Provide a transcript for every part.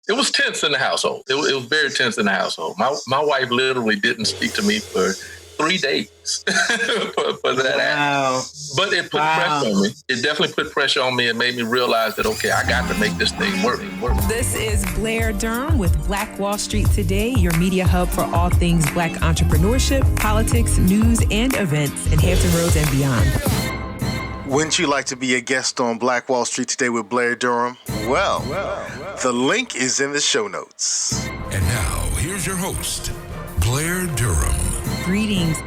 It was tense in the household. It was very tense in the household. My wife literally didn't speak to me for 3 days for that act. But it put pressure on me. It definitely put pressure on me and made me realize that, okay, I got to make this thing work. This is Blair Durham with Black Wall Street Today, your media hub for all things Black entrepreneurship, politics, news, and events in Hampton Roads and beyond. Wouldn't you like to be a guest on Black Wall Street Today with Blair Durham? Well, the link is in the show notes. And now, here's your host, Blair Durham. Greetings.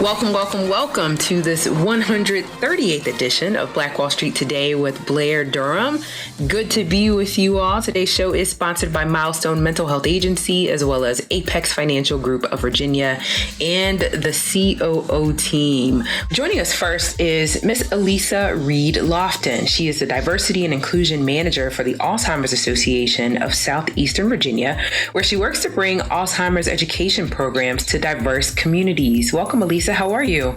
Welcome to this 138th edition of Black Wall Street Today with Blair Durham. Good to be with you all. Today's show is sponsored by Milestone Mental Health Agency, as well as Apex Financial Group of Virginia and the COO team. Joining us first is Miss Elisa Reed Lofton. She is the Diversity and Inclusion Manager for the Alzheimer's Association of Southeastern Virginia, where she works to bring Alzheimer's education programs to diverse communities. Welcome, Elisa. How are you?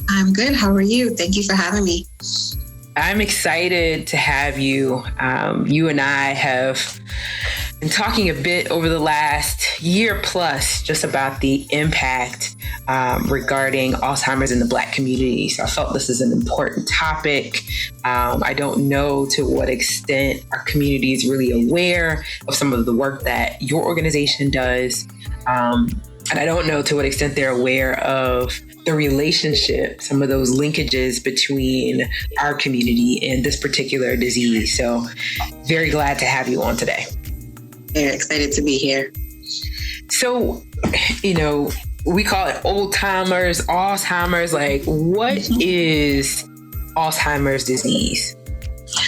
I'm good. How are you? Thank you for having me. I'm excited to have you. You and I have been talking a bit over the last year plus just about the impact regarding Alzheimer's in the Black community. So I felt this is an important topic. I don't know to what extent our community is really aware of some of the work that your organization does. And I don't know to what extent they're aware of the relationship, some of those linkages between our community and this particular disease. So very glad to have you on today. Very excited to be here. So, we call it old timers, Alzheimer's. Like, what is Alzheimer's disease?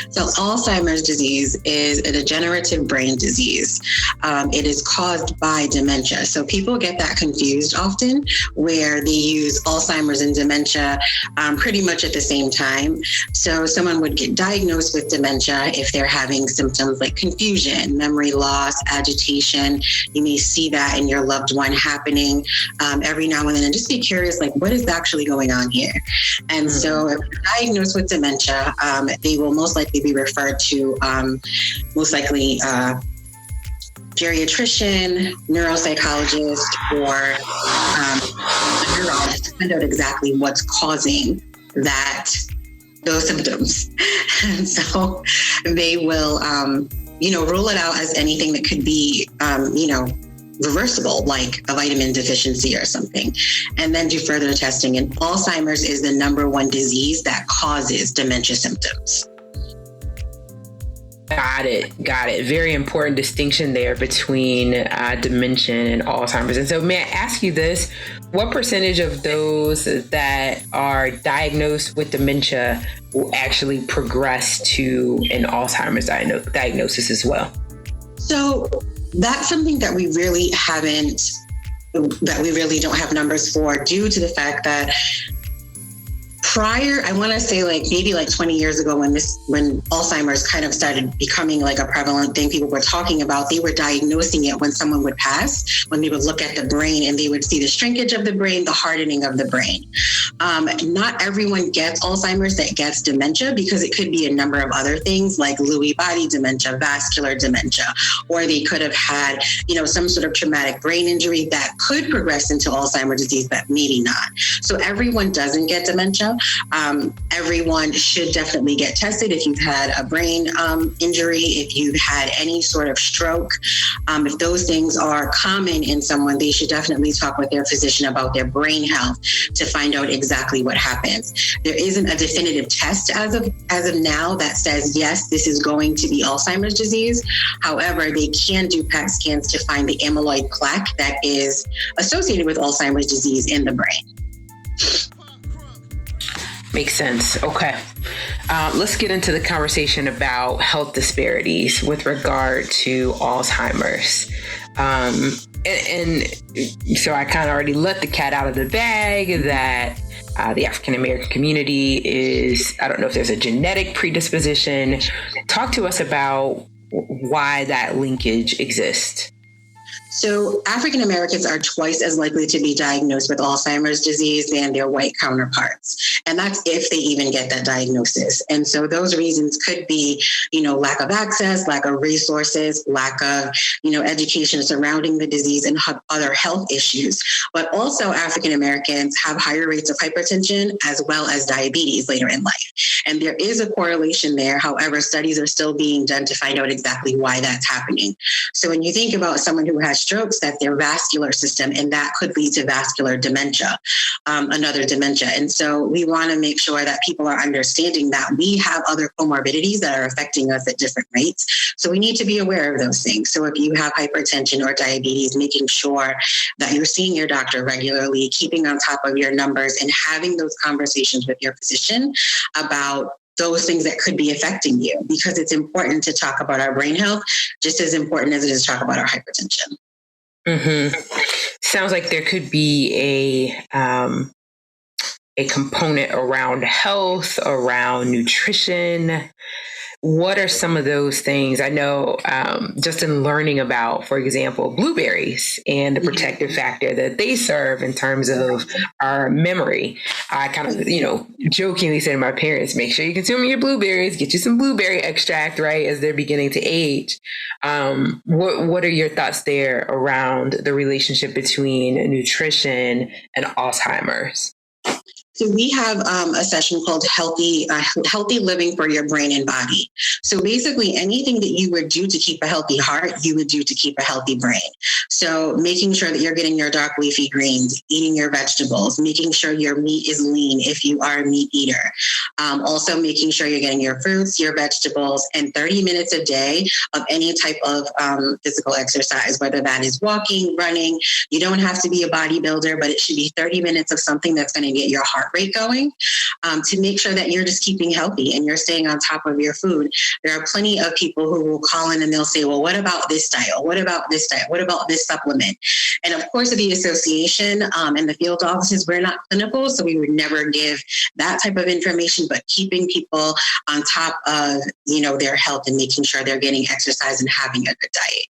So Alzheimer's disease is a degenerative brain disease. It is caused by dementia. So people get that confused often, where they use Alzheimer's and dementia pretty much at the same time. So someone would get diagnosed with dementia if they're having symptoms like confusion, memory loss, agitation. You may see that in your loved one happening every now and then, and just be curious, like, what is actually going on here? And so if you're diagnosed with dementia, they will most likely be referred to geriatrician, neuropsychologist, or a neurologist to find out exactly what's causing those symptoms. And so they will, rule it out as anything that could be, reversible, like a vitamin deficiency or something, and then do further testing. And Alzheimer's is the number one disease that causes dementia symptoms. Got it. Very important distinction there between dementia and Alzheimer's. And so may I ask you this, what percentage of those that are diagnosed with dementia will actually progress to an Alzheimer's diagnosis as well? So that's something that we really don't have numbers for, due to the fact that prior, I want to say maybe 20 years ago, when Alzheimer's kind of started becoming like a prevalent thing people were talking about, they were diagnosing it when someone would pass, when they would look at the brain and they would see the shrinkage of the brain, the hardening of the brain. Not everyone gets Alzheimer's that gets dementia, because it could be a number of other things like Lewy body dementia, vascular dementia, or they could have had, some sort of traumatic brain injury that could progress into Alzheimer's disease, but maybe not. So everyone doesn't get dementia. Everyone should definitely get tested if you've had a brain injury, if you've had any sort of stroke. If those things are common in someone, they should definitely talk with their physician about their brain health to find out exactly what happens. There isn't a definitive test as of now that says, yes, this is going to be Alzheimer's disease. However, they can do PET scans to find the amyloid plaque that is associated with Alzheimer's disease in the brain. Makes sense. Okay. Let's get into the conversation about health disparities with regard to Alzheimer's. And so I kind of already let the cat out of the bag that the African-American community is, I don't know if there's a genetic predisposition. Talk to us about why that linkage exists. So African Americans are twice as likely to be diagnosed with Alzheimer's disease than their white counterparts. And that's if they even get that diagnosis. And so those reasons could be, lack of access, lack of resources, lack of, education surrounding the disease and other health issues. But also African Americans have higher rates of hypertension as well as diabetes later in life. And there is a correlation there. However, studies are still being done to find out exactly why that's happening. So when you think about someone who has strokes, that's their vascular system, and that could lead to vascular dementia, another dementia. And so we want to make sure that people are understanding that we have other comorbidities that are affecting us at different rates. So we need to be aware of those things. So if you have hypertension or diabetes, making sure that you're seeing your doctor regularly, keeping on top of your numbers, and having those conversations with your physician about those things that could be affecting you, because it's important to talk about our brain health, just as important as it is to talk about our hypertension. Mm-hmm. Sounds like there could be a component around health, around nutrition. What are some of those things? I know just in learning about, for example, blueberries and the protective factor that they serve in terms of our memory. I kind of, jokingly say to my parents, make sure you consume your blueberries, get you some blueberry extract, right, as they're beginning to age. What are your thoughts there around the relationship between nutrition and Alzheimer's? So we have a session called Healthy Living for Your Brain and Body. So basically anything that you would do to keep a healthy heart, you would do to keep a healthy brain. So making sure that you're getting your dark leafy greens, eating your vegetables, making sure your meat is lean if you are a meat eater. Also making sure you're getting your fruits, your vegetables, and 30 minutes a day of any type of physical exercise, whether that is walking, running. You don't have to be a bodybuilder, but it should be 30 minutes of something that's going to get your heart rate going, to make sure that you're just keeping healthy and you're staying on top of your food. There are plenty of people who will call in and they'll say, well, what about this diet? What about this diet? What about this supplement? And of course, the association and the field offices, we're not clinical, so we would never give that type of information, but keeping people on top of, their health and making sure they're getting exercise and having a good diet.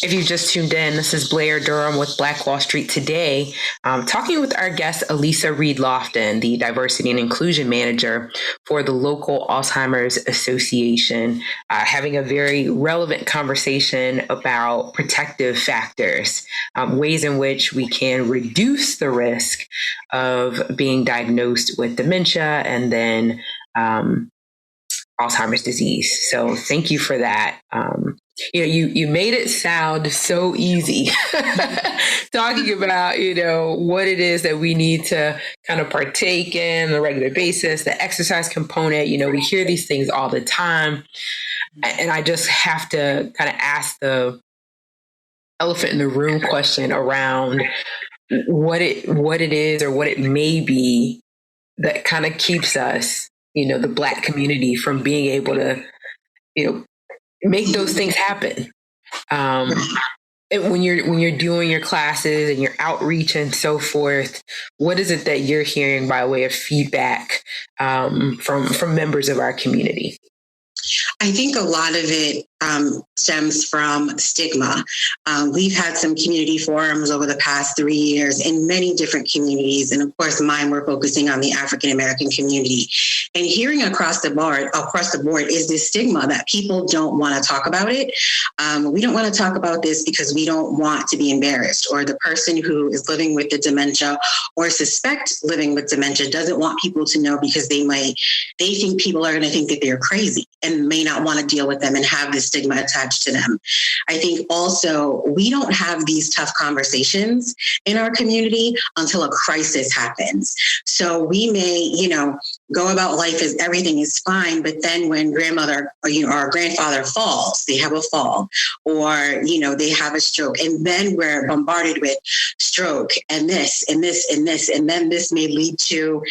If you just tuned in, this is Blair Durham with Black Wall Street Today, talking with our guest, Elisa Reed Lofton, the Diversity and Inclusion Manager for the local Alzheimer's Association, having a very relevant conversation about protective factors, ways in which we can reduce the risk of being diagnosed with dementia and then Alzheimer's disease. So thank you for that. You made it sound so easy talking about, what it is that we need to kind of partake in on a regular basis, the exercise component. We hear these things all the time. And I just have to kind of ask the elephant in the room question around what it is or what it may be that kind of keeps us, the Black community from being able to, make those things happen. And when you're doing your classes and your outreach and so forth, what is it that you're hearing by way of feedback from members of our community? I think a lot of it stems from stigma. We've had some community forums over the past 3 years in many different communities. And of course, mine, we're focusing on the African-American community. And hearing across the board is this stigma that people don't want to talk about it. We don't want to talk about this because we don't want to be embarrassed, or the person who is living with the dementia or suspect living with dementia doesn't want people to know because they think people are going to think that they're crazy and may not want to deal with them and have this stigma attached to them. I think also we don't have these tough conversations in our community until a crisis happens. So we may, go about life as everything is fine, but then when grandmother or grandfather falls, they have a fall, or they have a stroke, and then we're bombarded with stroke and this and this and this, and then this may lead to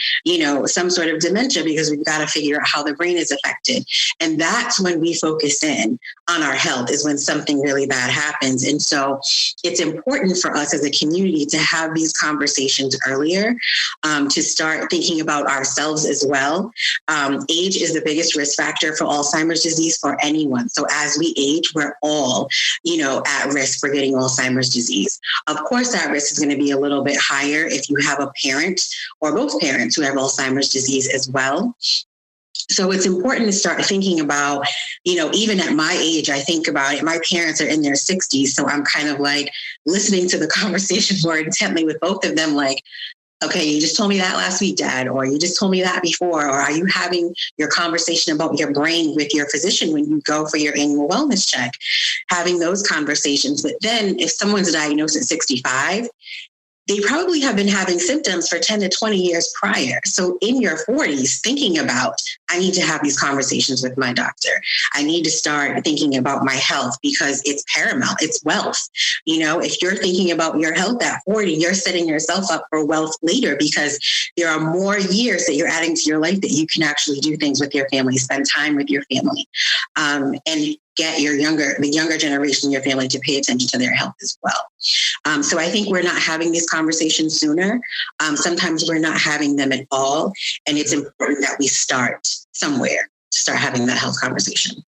some sort of dementia because we've got to figure out how the brain is affected. And that's when we focus in. on our health is when something really bad happens. And so it's important for us as a community to have these conversations earlier, to start thinking about ourselves as well. Age is the biggest risk factor for Alzheimer's disease for anyone. So as we age, we're all, at risk for getting Alzheimer's disease. Of course, that risk is going to be a little bit higher if you have a parent or both parents who have Alzheimer's disease as well. So it's important to start thinking about, even at my age, I think about it. My parents are in their 60s. So I'm kind of like listening to the conversation more intently with both of them, like, okay, you just told me that last week, Dad, or you just told me that before, or are you having your conversation about your brain with your physician when you go for your annual wellness check? Having those conversations. But then if someone's diagnosed at 65, they probably have been having symptoms for 10 to 20 years prior. So in your 40s, thinking about, I need to have these conversations with my doctor. I need to start thinking about my health because it's paramount. It's wealth. If you're thinking about your health at 40, you're setting yourself up for wealth later because there are more years that you're adding to your life that you can actually do things with your family, spend time with your family, and get the younger generation in your family to pay attention to their health as well. So I think we're not having these conversations sooner. Sometimes we're not having them at all. And it's important that we start somewhere to start having that health conversation.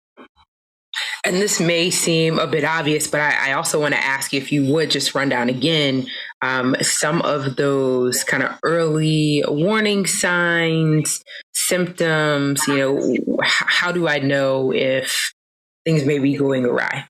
And this may seem a bit obvious, but I also want to ask you if you would just run down again some of those kind of early warning signs, symptoms. How do I know if things may be going awry?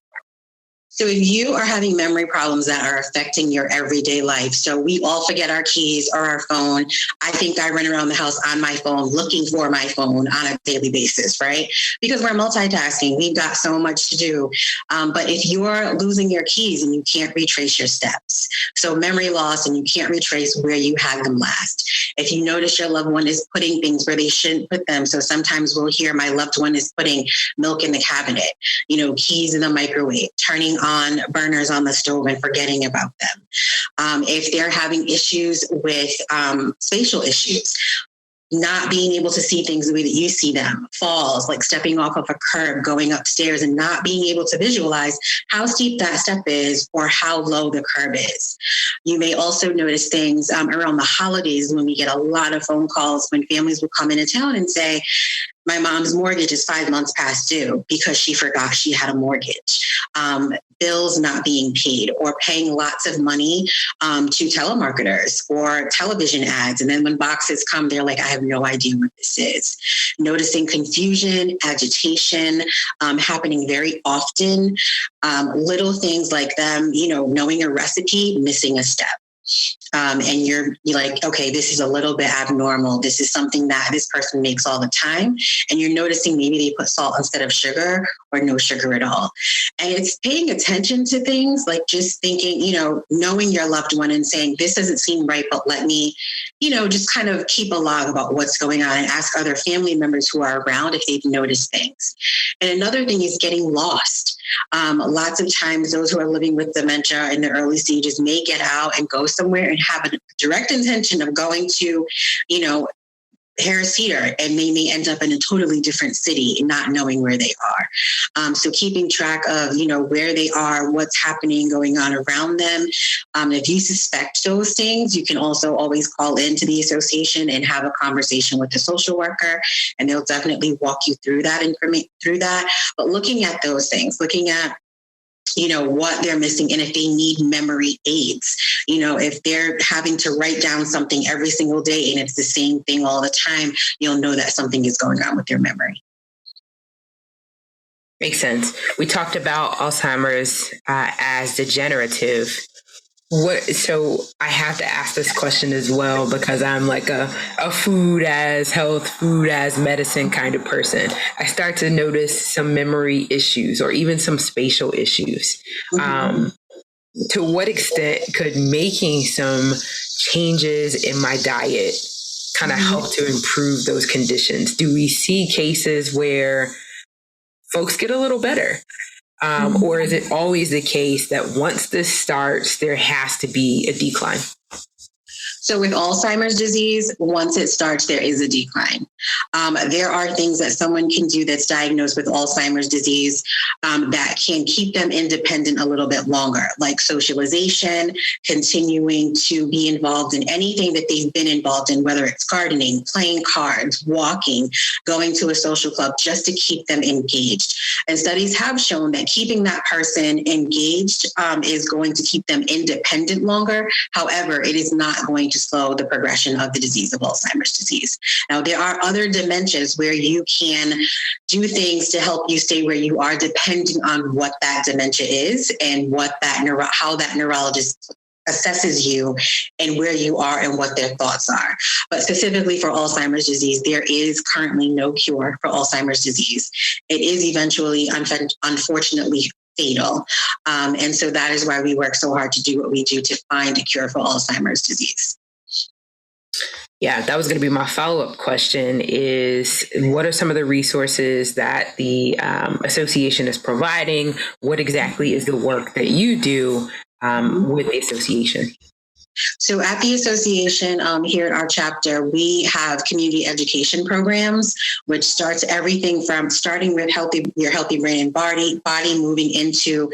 So if you are having memory problems that are affecting your everyday life, so we all forget our keys or our phone. I think I run around the house on my phone, looking for my phone on a daily basis, right? Because we're multitasking. We've got so much to do. But if you're losing your keys and you can't retrace your steps, so memory loss and you can't retrace where you had them last. If you notice your loved one is putting things where they shouldn't put them. So sometimes we'll hear my loved one is putting milk in the cabinet, keys in the microwave, turning on burners on the stove and forgetting about them. If they're having issues with spatial issues, not being able to see things the way that you see them, falls, like stepping off of a curb, going upstairs and not being able to visualize how steep that step is or how low the curb is. You may also notice things around the holidays when we get a lot of phone calls when families will come into town and say, my mom's mortgage is 5 months past due because she forgot she had a mortgage. Bills not being paid or paying lots of money to telemarketers or television ads. And then when boxes come, they're like, I have no idea what this is. Noticing confusion, agitation happening very often. Little things like them, knowing a recipe, missing a step. And you're like, okay, this is a little bit abnormal. This is something that this person makes all the time. And you're noticing maybe they put salt instead of sugar or no sugar at all. And it's paying attention to things like just thinking, knowing your loved one and saying, this doesn't seem right, but let me, just kind of keep a log about what's going on and ask other family members who are around if they've noticed things. And another thing is getting lost. Lots of times those who are living with dementia in the early stages may get out and go somewhere and have a direct intention of going to, Harris Teeter, and they may end up in a totally different city, not knowing where they are. So keeping track of, where they are, what's happening, going on around them. If you suspect those things, you can also always call into the association and have a conversation with the social worker, and they'll definitely walk you through that But looking at those things, looking at what they're missing and if they need memory aids, if they're having to write down something every single day and it's the same thing all the time, you'll know that something is going on with their memory. Makes sense. We talked about Alzheimer's as degenerative. So I have to ask this question as well, because I'm like a food as health, food as medicine kind of person. I start to notice some memory issues or even some spatial issues. Mm-hmm. To what extent could making some changes in my diet kind of help to improve those conditions? Do we see cases where folks get a little better? Or is it always the case that once this starts, there has to be a decline? So with Alzheimer's disease, once it starts, there is a decline. There are things that someone can do that's diagnosed with Alzheimer's disease that can keep them independent a little bit longer, like socialization, continuing to be involved in anything that they've been involved in, whether it's gardening, playing cards, walking, going to a social club, just to keep them engaged. And studies have shown that keeping that person engaged is going to keep them independent longer. However, it is not going to slow the progression of the disease of Alzheimer's disease. Now, there are other dementias where you can do things to help you stay where you are, depending on what that dementia is and what that how that neurologist assesses you and where you are and what their thoughts are. But specifically for Alzheimer's disease, there is currently no cure for Alzheimer's disease. It is eventually, unfortunately, fatal. And so that is why we work so hard to do what we do to find a cure for Alzheimer's disease. Yeah, that was going to be my follow-up question is, what are some of the resources that the association is providing? What exactly is the work that you do with the association? So at the association, here at our chapter, we have community education programs, which starts everything from starting with your healthy brain and body moving into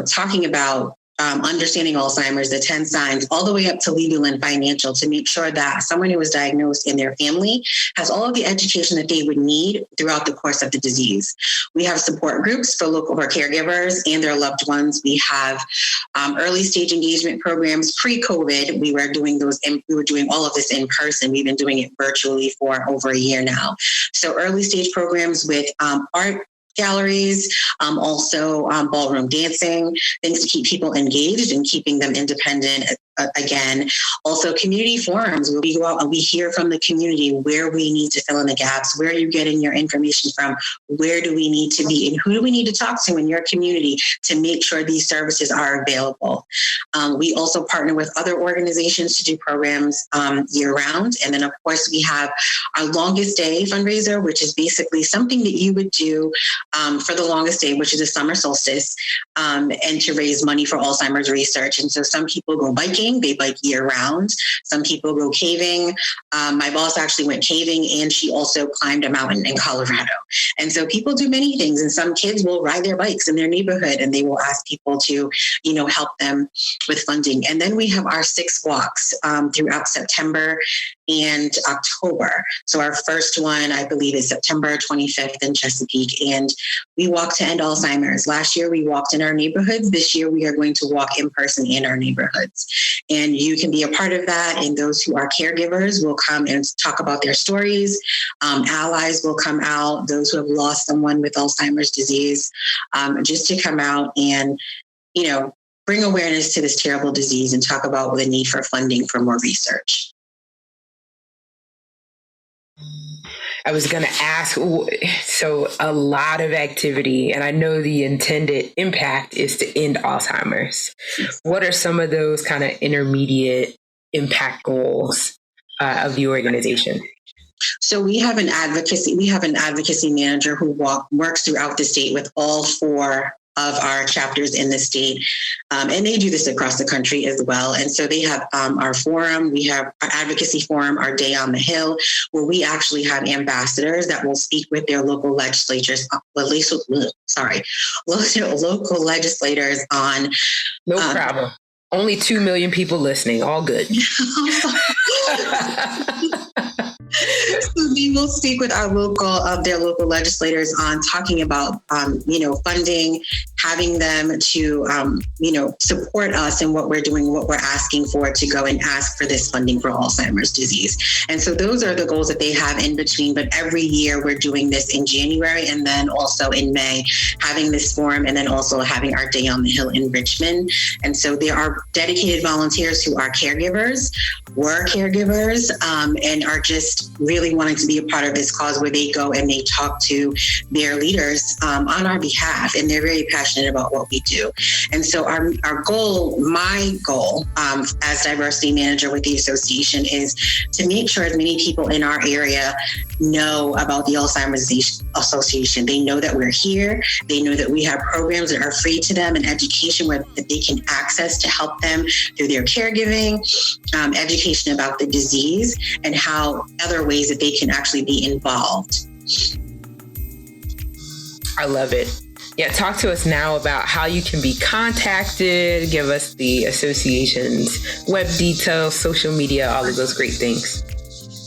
talking about understanding Alzheimer's, the 10 signs, all the way up to legal and financial, to make sure that someone who is diagnosed in their family has all of the education that they would need throughout the course of the disease. We have support groups for caregivers and their loved ones. We have early stage engagement programs. Pre-COVID, we were doing all of this in person. We've been doing it virtually for over a year now. So early stage programs with art galleries, also ballroom dancing, things to keep people engaged and keeping them independent. Again, also community forums where we go out and we hear from the community where we need to fill in the gaps, where you're getting your information from, where do we need to be, and who do we need to talk to in your community to make sure these services are available. We also partner with other organizations to do programs year round. And then, of course, we have our longest day fundraiser, which is basically something that you would do for the longest day, which is a summer solstice, and to raise money for Alzheimer's research. And so some people go biking. They bike year round. Some people go caving. My boss actually went caving, and she also climbed a mountain in Colorado. And so people do many things, and some kids will ride their bikes in their neighborhood, and they will ask people to, help them with funding. And then we have our 6 walks throughout September and October. So our first one, I believe, is September 25th in Chesapeake, and we walk to end Alzheimer's. Last year, we walked in our neighborhoods. This year, we are going to walk in person in our neighborhoods. And you can be a part of that. And those who are caregivers will come and talk about their stories. Allies will come out, those who have lost someone with Alzheimer's disease, just to come out and, bring awareness to this terrible disease and talk about the need for funding for more research. I was going to ask, so a lot of activity, and I know the intended impact is to end Alzheimer's. What are some of those kind of intermediate impact goals of the organization? So we have an advocacy manager who works throughout the state with all 4 of our chapters in the state. And they do this across the country as well. And so they have our forum, we have our advocacy forum, our Day on the Hill, where we actually have ambassadors that will speak with their local legislators, local legislators on. No problem. Only 2 million people listening, all good. So they will speak with their local legislators on talking about, funding, having them to, support us in what we're doing, what we're asking for, to go and ask for this funding for Alzheimer's disease. And so those are the goals that they have in between. But every year we're doing this in January, and then also in May, having this forum, and then also having our Day on the Hill in Richmond. And so there are dedicated volunteers who are caregivers, and are just really wanting to be a part of this cause, where they go and they talk to their leaders on our behalf, and they're very passionate passionate about what we do. And so our goal, my goal as diversity manager with the association is to make sure as many people in our area know about the Alzheimer's Association. They know that we're here. They know that we have programs that are free to them and education that they can access to help them through their caregiving, education about the disease, and how other ways that they can actually be involved. I love it. Yeah, talk to us now about how you can be contacted. Give us the association's web details, social media, all of those great things.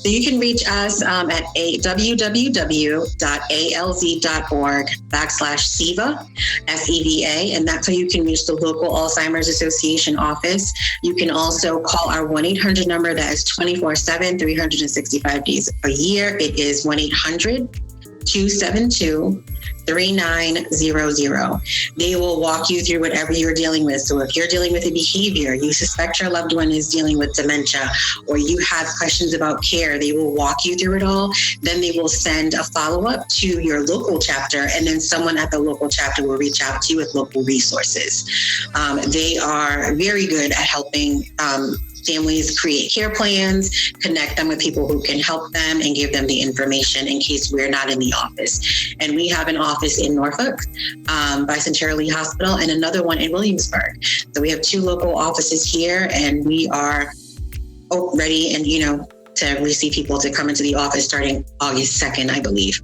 So you can reach us at www.alz.org/SEVA, SEVA, and that's how you can reach the local Alzheimer's Association office. You can also call our 1-800 number that is 24/7, 365 days a year. It is 1-800-272-3900. They will walk you through whatever you're dealing with. So if you're dealing with a behavior, you suspect your loved one is dealing with dementia, or you have questions about care, they will walk you through it all. Then they will send a follow-up to your local chapter, and then someone at the local chapter will reach out to you with local resources. They are very good at helping families create care plans, connect them with people who can help them, and give them the information in case we're not in the office. And we have an office in Norfolk by Centura Lee Hospital, and another one in Williamsburg. So we have 2 local offices here, and we are ready and, to receive people to come into the office starting August 2nd, I believe.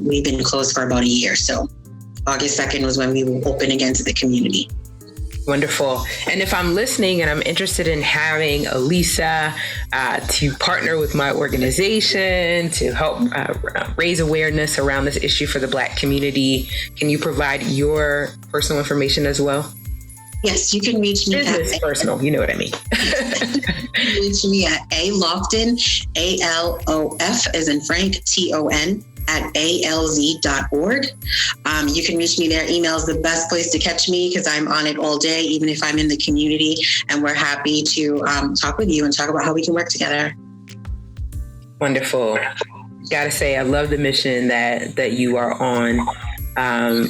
We've been closed for about a year. So August 2nd was when we will open again to the community. Wonderful. And if I'm listening and I'm interested in having Elisa to partner with my organization to help raise awareness around this issue for the Black community, can you provide your personal information as well? Yes, you can reach me at personal, you know what I mean. Reach me at A Lofton, ALOF as in Frank, TON at alz.org. You can reach me there. Email is the best place to catch me because I'm on it all day, even if I'm in the community, and we're happy to talk with you and talk about how we can work together. Wonderful. Gotta say, I love the mission that you are on.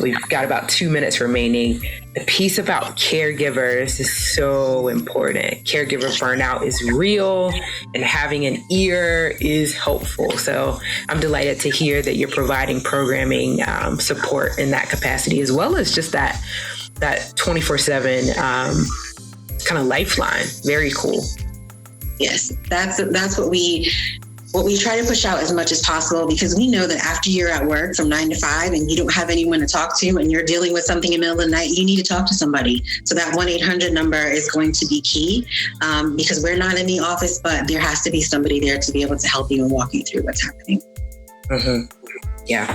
We've got about 2 minutes remaining. The piece about caregivers is so important. Caregiver burnout is real, and having an ear is helpful. So I'm delighted to hear that you're providing programming support in that capacity, as well as just that 24/7 kind of lifeline. Very cool. Yes, that's what we try to push out as much as possible, because we know that after you're at work from 9 to 5 and you don't have anyone to talk to and you're dealing with something in the middle of the night, you need to talk to somebody. So that 1-800 number is going to be key because we're not in the office, but there has to be somebody there to be able to help you and walk you through what's happening. Mm-hmm. Yeah.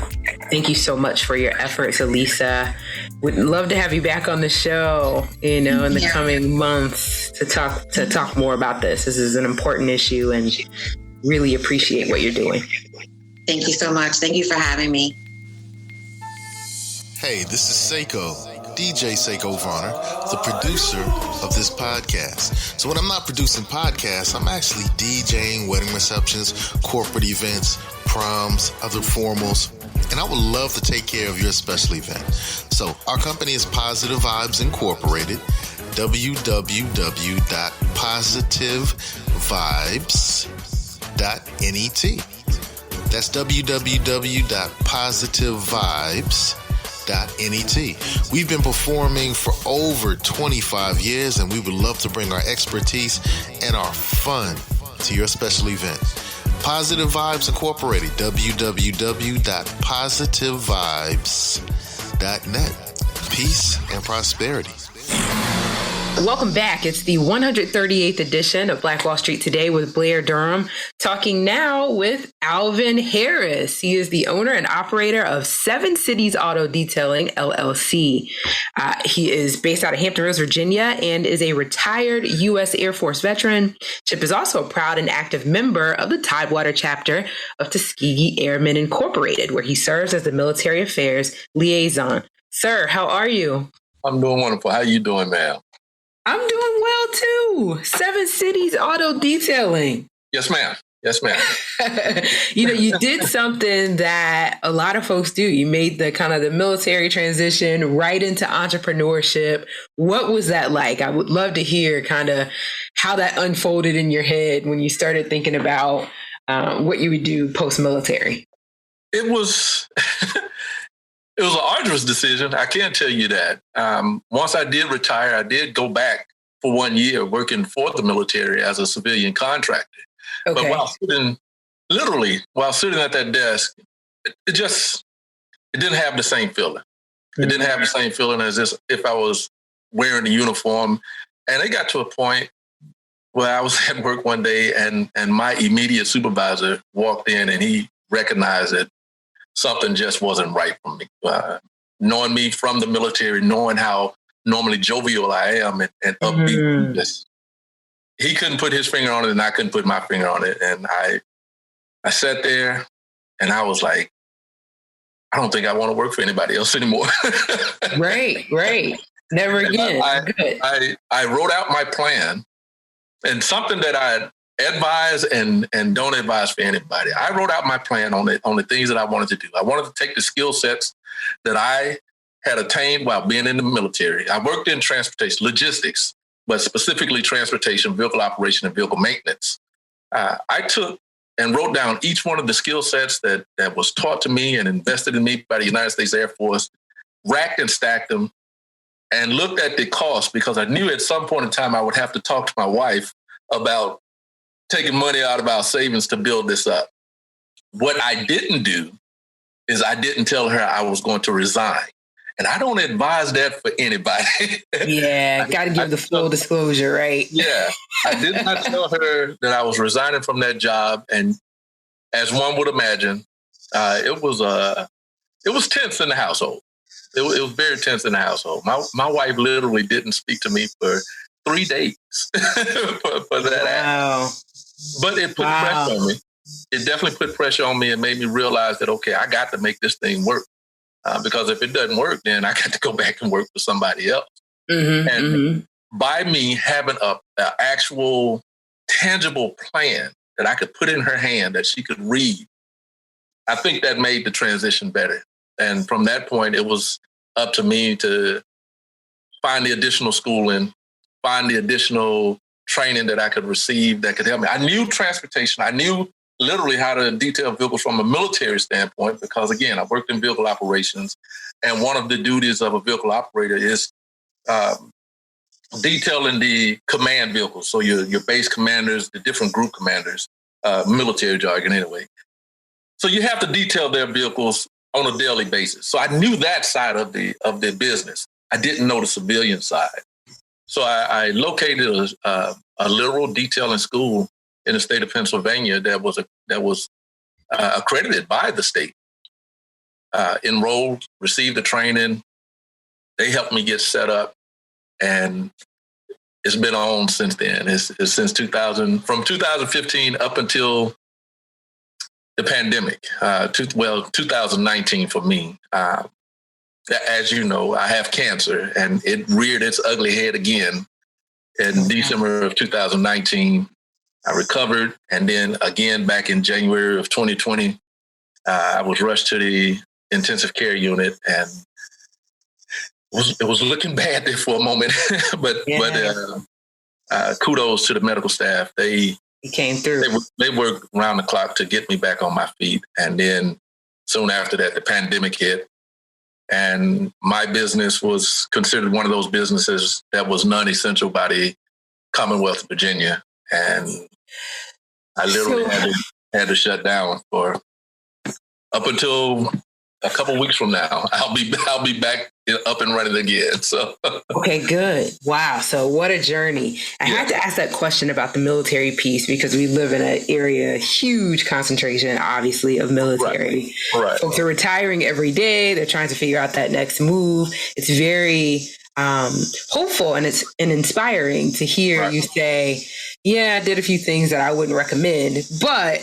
Thank you so much for your efforts, Elisa. Would love to have you back on the show, in the coming months to talk more about this. This is an important issue, and really appreciate what you're doing. Thank you so much. Thank you for having me. Hey, this is Seiko, DJ Seiko Varner, the producer of this podcast. So when I'm not producing podcasts, I'm actually DJing wedding receptions, corporate events, proms, other formals, and I would love to take care of your special event. So our company is Positive Vibes Incorporated, www.positivevibes.net. That's www.positivevibes.net. We've been performing for over 25 years, and we would love to bring our expertise and our fun to your special event. Positive Vibes Incorporated, www.positivevibes.net. Peace and prosperity. Welcome back. It's the 138th edition of Black Wall Street Today with Blair Durham, talking now with Alvin Harris. He is the owner and operator of 7 Cities Auto Detailing, LLC. He is based out of Hampton Roads, Virginia, and is a retired U.S. Air Force veteran. Chip is also a proud and active member of the Tidewater chapter of Tuskegee Airmen Incorporated, where he serves as the military affairs liaison. Sir, how are you? I'm doing wonderful. How you doing, ma'am? I'm doing well, too. 7 Cities Auto Detailing. Yes, ma'am. Yes, ma'am. You did something that a lot of folks do. You made the kind of the military transition right into entrepreneurship. What was that like? I would love to hear kind of how that unfolded in your head when you started thinking about what you would do post-military. It was it was an arduous decision. I can't tell you that. Once I did retire, I did go back for 1 year working for the military as a civilian contractor. Okay. But while sitting at that desk, it didn't have the same feeling. Mm-hmm. It didn't have the same feeling as if I was wearing the uniform. And it got to a point where I was at work one day and my immediate supervisor walked in and he recognized that something just wasn't right for me. Knowing me from the military, knowing how normally jovial I am and upbeat, mm-hmm. He couldn't put his finger on it and I couldn't put my finger on it. And I sat there and I was like, I don't think I want to work for anybody else anymore. Right. Never again. I wrote out my plan, and something that I advise and don't advise for anybody. I wrote out my plan on the things that I wanted to do. I wanted to take the skill sets that I had attained while being in the military. I worked in transportation, logistics, but specifically transportation, vehicle operation, and vehicle maintenance. I took and wrote down each one of the skill sets that was taught to me and invested in me by the United States Air Force, racked and stacked them, and looked at the cost because I knew at some point in time I would have to talk to my wife about taking money out of our savings to build this up. What I didn't do is I didn't tell her I was going to resign. And I don't advise that for anybody. Yeah, got to give the full disclosure, right? Yeah, I did not tell her that I was resigning from that job. And as one would imagine, it was tense in the household. It was very tense in the household. My wife literally didn't speak to me for 3 days for that. Wow. But it put pressure on me. It definitely put pressure on me and made me realize that, okay, I got to make this thing work. Because if it doesn't work, then I got to go back and work for somebody else. Mm-hmm, and by me having an actual tangible plan that I could put in her hand that she could read, I think that made the transition better. And from that point, it was up to me to find the additional schooling, find the additional training that I could receive that could help me. I knew transportation. I knew literally how to detail vehicles from a military standpoint, because again, I worked in vehicle operations, and one of the duties of a vehicle operator is detailing the command vehicles. So your base commanders, the different group commanders, military jargon anyway. So you have to detail their vehicles on a daily basis. So I knew that side of the business. I didn't know the civilian side. So I located a literal detailing school in the state of Pennsylvania that was accredited by the state. Enrolled, received the training. They helped me get set up, and it's been on since then. It's since from 2015 up until the pandemic. 2019 for me. As you know, I have cancer, and it reared its ugly head again in December of 2019. I recovered, and then again back in January of 2020, I was rushed to the intensive care unit, and it was looking bad there for a moment. but kudos to the medical staff. They came through. They worked around the clock to get me back on my feet, and then soon after that, the pandemic hit, and my business was considered one of those businesses that was non-essential by the Commonwealth of Virginia. And I literally had to shut down for up until a couple weeks from now. I'll be back up and running again. So okay, good. Wow. So what a journey. I had to ask that question about the military piece because we live in an area, huge concentration, obviously, of military. Right. Folks are retiring every day. They're trying to figure out that next move. It's very hopeful and it's inspiring to hear you say, yeah, I did a few things that I wouldn't recommend, but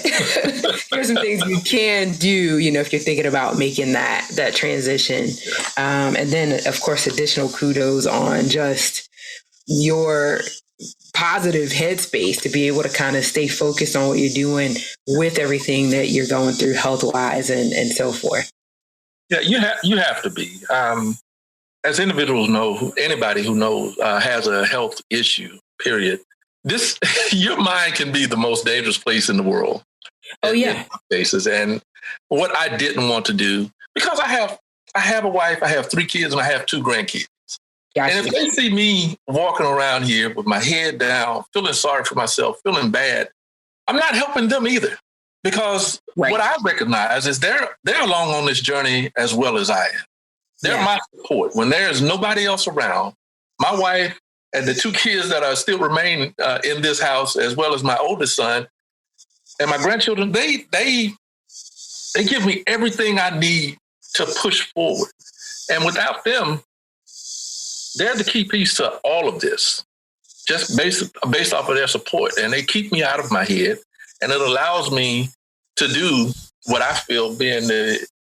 here's some things you can do, if you're thinking about making that transition. And then, of course, additional kudos on just your positive headspace to be able to kind of stay focused on what you're doing with everything that you're going through health wise and so forth. Yeah, you have to be. As individuals know, anybody who knows has a health issue, period. Your mind can be the most dangerous place in the world. Oh yeah. Basis. And what I didn't want to do, because I have a wife, I have 3 kids, and I have 2 grandkids. Gotcha. And if they see me walking around here with my head down, feeling sorry for myself, feeling bad, I'm not helping them either. Because what I recognize is they're along on this journey as well as I am. They're my support. When there's nobody else around, my wife and the 2 kids that are still remain in this house, as well as my oldest son and my grandchildren, they give me everything I need to push forward. And without them, they're the key piece to all of this, just based off of their support. And they keep me out of my head. And it allows me to do what I feel being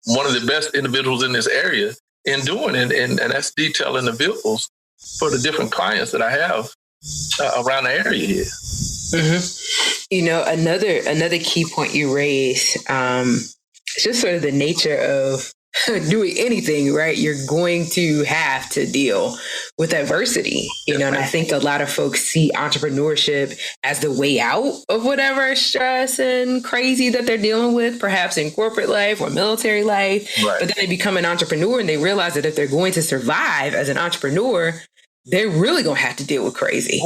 one of the best individuals in this area in doing it. And that's detailing the vehicles for the different clients that I have around the area here. Mm-hmm. Another key point you raised, it's just sort of the nature of doing anything, right? You're going to have to deal with adversity, and I think a lot of folks see entrepreneurship as the way out of whatever stress and crazy that they're dealing with, perhaps in corporate life or military life. Right. But then they become an entrepreneur and they realize that if they're going to survive as an entrepreneur, they're really going to have to deal with crazy,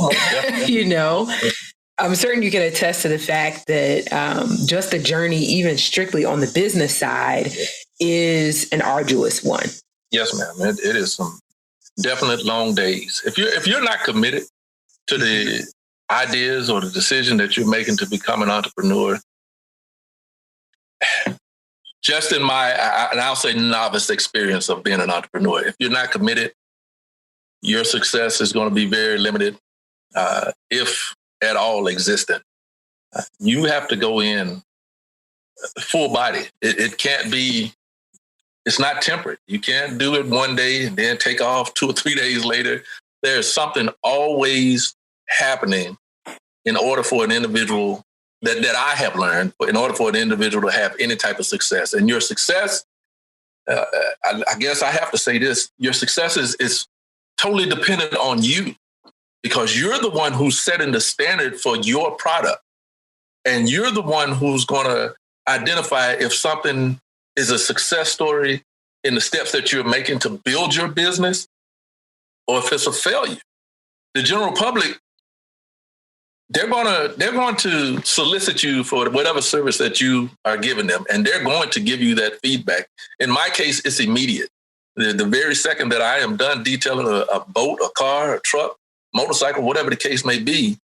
I'm certain you can attest to the fact that just the journey, even strictly on the business side, is an arduous one. Yes, ma'am. It is some definite long days. If you're not committed to the ideas or the decision that you're making to become an entrepreneur, just in and I'll say novice experience of being an entrepreneur, if you're not committed, your success is going to be very limited, if at all existent. You have to go in full body. It can't be, it's not temperate. You can't do it one day and then take off 2 or 3 days later. There's something always happening in order for an individual that I have learned, in order for an individual to have any type of success. And your success, I guess I have to say this, your success is totally dependent on you, because you're the one who's setting the standard for your product. And you're the one who's going to identify if something is a success story in the steps that you're making to build your business, or if it's a failure. The general public, they're going to solicit you for whatever service that you are giving them, and they're going to give you that feedback. In my case, it's immediate. The very second that I am done detailing a boat, a car, a truck, motorcycle, whatever the case may be,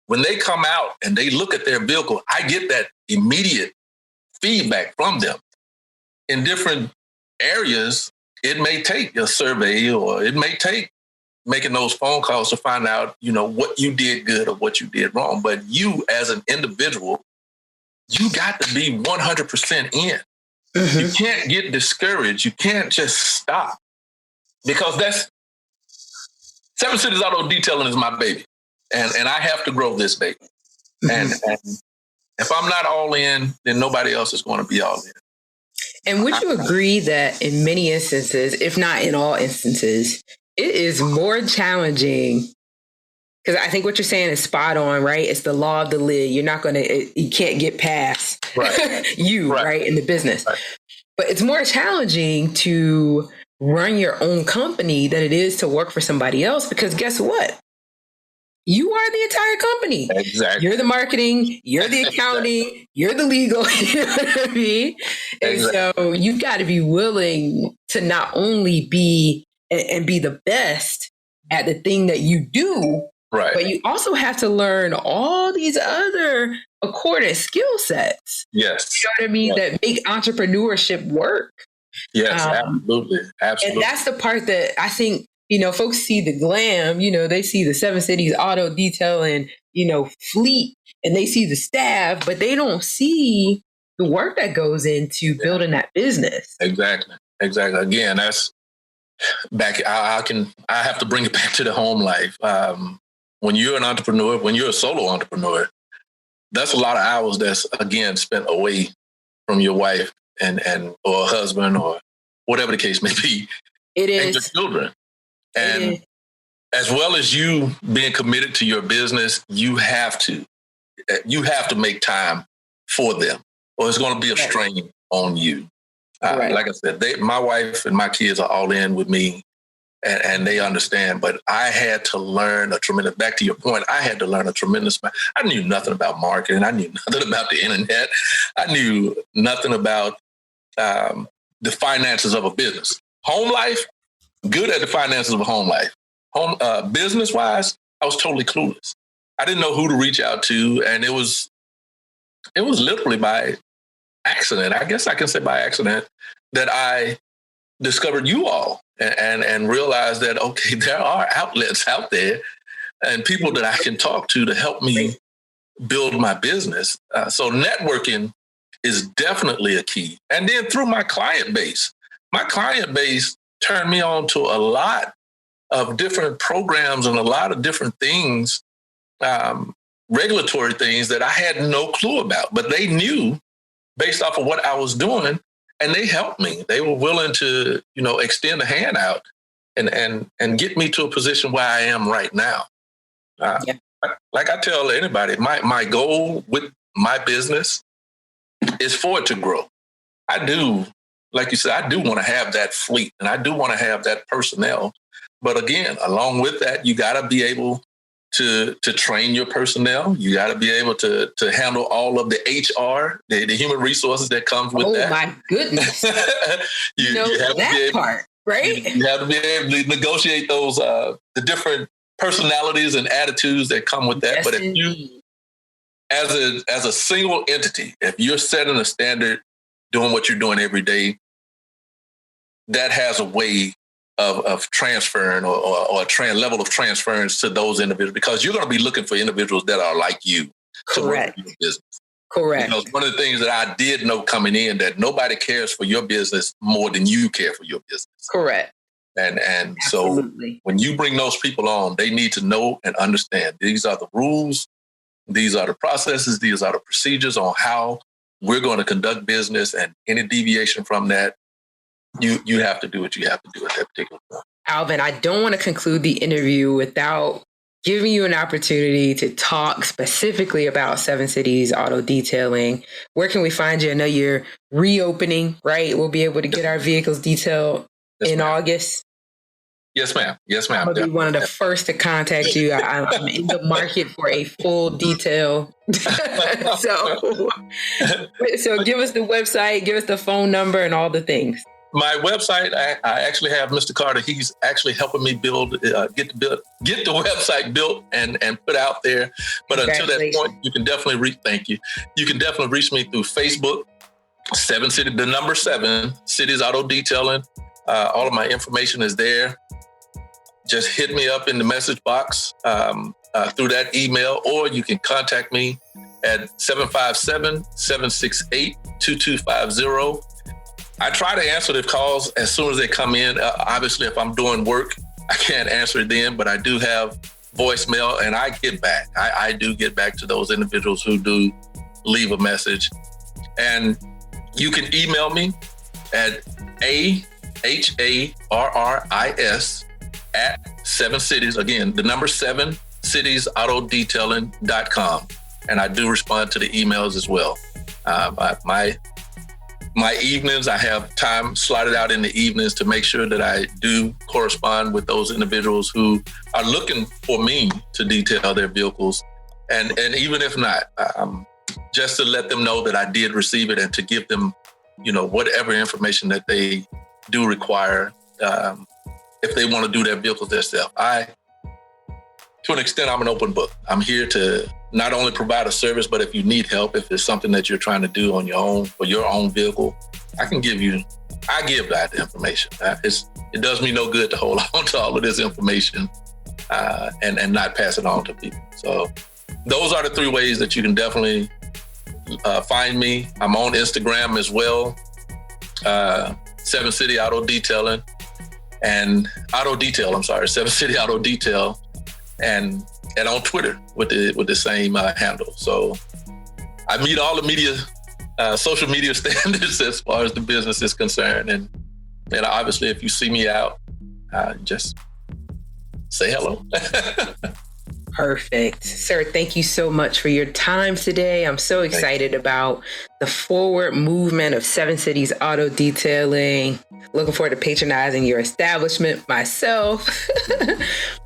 when they come out and they look at their vehicle, I get that immediate feedback from them. In different areas, it may take a survey, or it may take making those phone calls to find out, what you did good or what you did wrong. But you as an individual, you got to be 100% in. Mm-hmm. You can't get discouraged. You can't just stop, because that's 7 Cities Auto Detailing is my baby, and I have to grow this baby. Mm-hmm. And if I'm not all in, then nobody else is going to be all in. And would you agree that in many instances, if not in all instances, it is more challenging? Because I think what you're saying is spot on, right? It's the law of the lid. You can't get past right, in the business. Right. But it's more challenging to run your own company than it is to work for somebody else, because guess what? You are the entire company. Exactly. You're the marketing, you're the accounting, you're the legal, you know what I mean? And so you've got to be willing to not only be and be the best at the thing that you do, right, but you also have to learn all these other accordant skill sets. Yes. You know what I mean? Yes. That make entrepreneurship work. Yes, absolutely. And that's the part that I think, folks see the glam, they see the 7 Cities Auto Detailing, fleet, and they see the staff, but they don't see the work that goes into building that business. Exactly. Again, that's back. I have to bring it back to the home life. when you're an entrepreneur, when you're a solo entrepreneur, that's a lot of hours that's, again, spent away from your wife and or husband or whatever the case may be. It is. And your children. And as well as you being committed to your business, you have to make time for them, or it's going to be a strain on you. Like I said, my wife and my kids are all in with me, and they understand. But I had to learn back to your point, I had to learn a tremendous amount. I knew nothing about marketing. I knew nothing about the internet. I knew nothing about the finances of a business. Home life, good at the finances of a home life. Business-wise, I was totally clueless. I didn't know who to reach out to, and it was literally by accident. I guess I can say by accident that I discovered you all and realized that, okay, there are outlets out there and people that I can talk to help me build my business. So networking is definitely a key. And then through my client base turned me on to a lot of different programs and a lot of different things, regulatory things that I had no clue about, but they knew based off of what I was doing, and they helped me. They were willing to, extend a hand out and get me to a position where I am right now. Like I tell anybody, my goal with my business is for it to grow. I do, like you said, I do want to have that fleet and I do want to have that personnel. But again, along with that, you got to be able to train your personnel. You got to be able to handle all of the HR, the human resources that comes with that. Oh my goodness! you have that to be able, part, right? You have to be able to negotiate those the different personalities and attitudes that come with that. Yes, but if you, as a single entity, if you're setting a standard, doing what you're doing every day, that has a way of transferring or a level of transference to those individuals, because you're going to be looking for individuals that are like you. Correct. To work your business. Correct. Because one of the things that I did know coming in, that nobody cares for your business more than you care for your business. Correct. And so when you bring those people on, they need to know and understand these are the rules, these are the processes, these are the procedures on how we're going to conduct business, and any deviation from that, you have to do what you have to do at that particular point. Alvin, I don't want to conclude the interview without giving you an opportunity to talk specifically about Seven Cities Auto Detailing. Where can we find you? I know you're reopening, right? We'll be able to get our vehicles detailed in August. Yes, ma'am. Yes, ma'am. I'm going to be one of the first to contact you. I'm in the market for a full detail. So give us the website, give us the phone number and all the things. My website, I actually have Mr. Carter. He's actually helping me get the website built and put out there. But until that point, you can definitely thank you. You can definitely reach me through Facebook, 7 Cities Auto Detailing. All of my information is there. Just hit me up in the message box through that email, or you can contact me at 757-768-2250. I try to answer the calls as soon as they come in. Obviously, if I'm doing work, I can't answer it then, but I do have voicemail and I get back. I do get back to those individuals who do leave a message. And you can email me at AHARRIS@7cities, again, the number 7 citiesAutoDetailing.com. And I do respond to the emails as well. My evenings, I have time slotted out in the evenings to make sure that I do correspond with those individuals who are looking for me to detail their vehicles. And even if not, just to let them know that I did receive it and to give them, whatever information that they do require, if they want to do their vehicles themselves. To an extent, I'm an open book. I'm here to not only provide a service, but if you need help, if it's something that you're trying to do on your own for your own vehicle, I give that information. It does me no good to hold on to all of this information and not pass it on to people. So those are the 3 ways that you can definitely find me. I'm on Instagram as well, 7 City Auto Detailing and 7 City Auto Detail. And and on Twitter with the same handle. So I meet all the media, social media standards as far as the business is concerned. And obviously, if you see me out, just say hello. Perfect. Sir, thank you so much for your time today. I'm so excited about the forward movement of Seven Cities Auto Detailing. Looking forward to patronizing your establishment myself.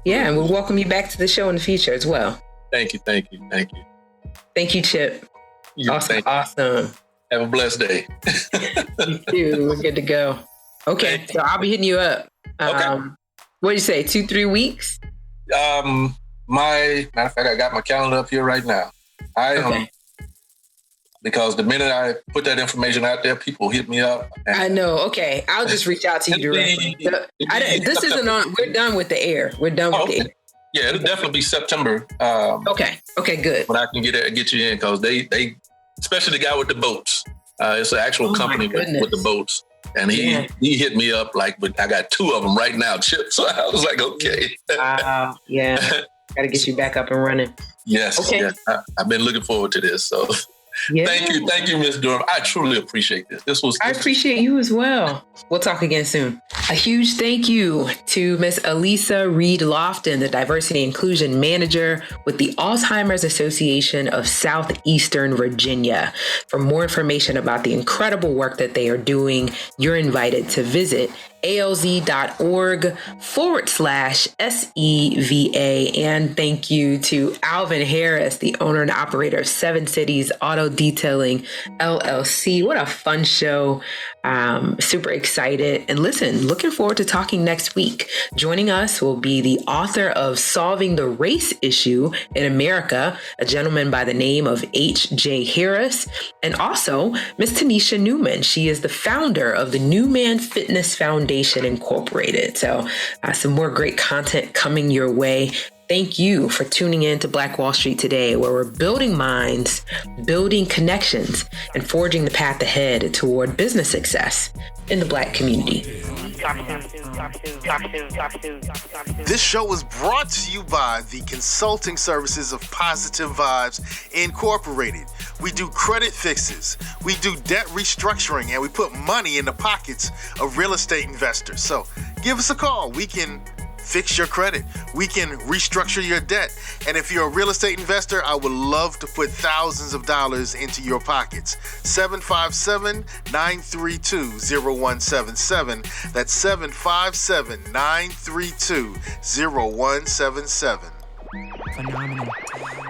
Yeah, and we'll welcome you back to the show in the future as well. Thank you. Thank you, Chip. Awesome. Have a blessed day. You too. We're good to go. Okay, so I'll be hitting you up. Okay. What do you say, 2-3 weeks? Matter of fact, I got my calendar up here right now. Because the minute I put that information out there, people hit me up. I know. Okay, I'll just reach out to you directly. This isn't on. We're done with the air. We're done with the air. Yeah, it'll definitely be September. Okay, good. When I can get you in, because they especially the guy with the boats. It's an actual company with the boats. And he hit me up but I got 2 of them right now, Chip. So I was like, okay. Yeah. Got to get you back up and running. Yes. Okay. Yes. I've been looking forward to this. So thank you, Ms. Durham. I truly appreciate this. I appreciate you as well. We'll talk again soon. A huge thank you to Ms. Elisa Reed Lofton, the Diversity Inclusion Manager with the Alzheimer's Association of Southeastern Virginia. For more information about the incredible work that they are doing, you're invited to visit alz.org/SEVA. And thank you to Alvin Harris, the owner and operator of Seven Cities Auto Detailing, LLC. What a fun show. Super excited. And listen, looking forward to talking next week. Joining us will be the author of Solving the Race Issue in America, a gentleman by the name of H.J. Harris, and also Ms. Tanisha Newman. She is the founder of the New Man Fitness Foundation Incorporated. So some more great content coming your way. Thank you for tuning in to Black Wall Street today, where we're building minds, building connections, and forging the path ahead toward business success in the Black community. This show was brought to you by the consulting services of Positive Vibes Incorporated. We do credit fixes, we do debt restructuring, and we put money in the pockets of real estate investors. So give us a call. We can fix your credit. We can restructure your debt. And if you're a real estate investor, I would love to put thousands of dollars into your pockets. 757-932-0177. That's 757-932-0177. Phenomenal.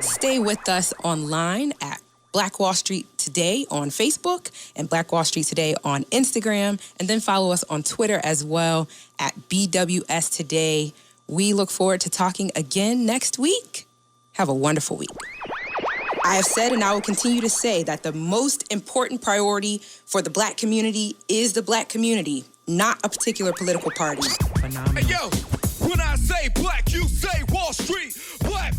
Stay with us online at Black Wall Street Today on Facebook and Black Wall Street Today on Instagram, and then follow us on Twitter as well at BWS Today. We look forward to talking again next week. Have a wonderful week. I have said, and I will continue to say, that the most important priority for the Black community is the Black community, not a particular political party. Phenomenal. Hey, yo, when I say black, you say Wall Street. Black.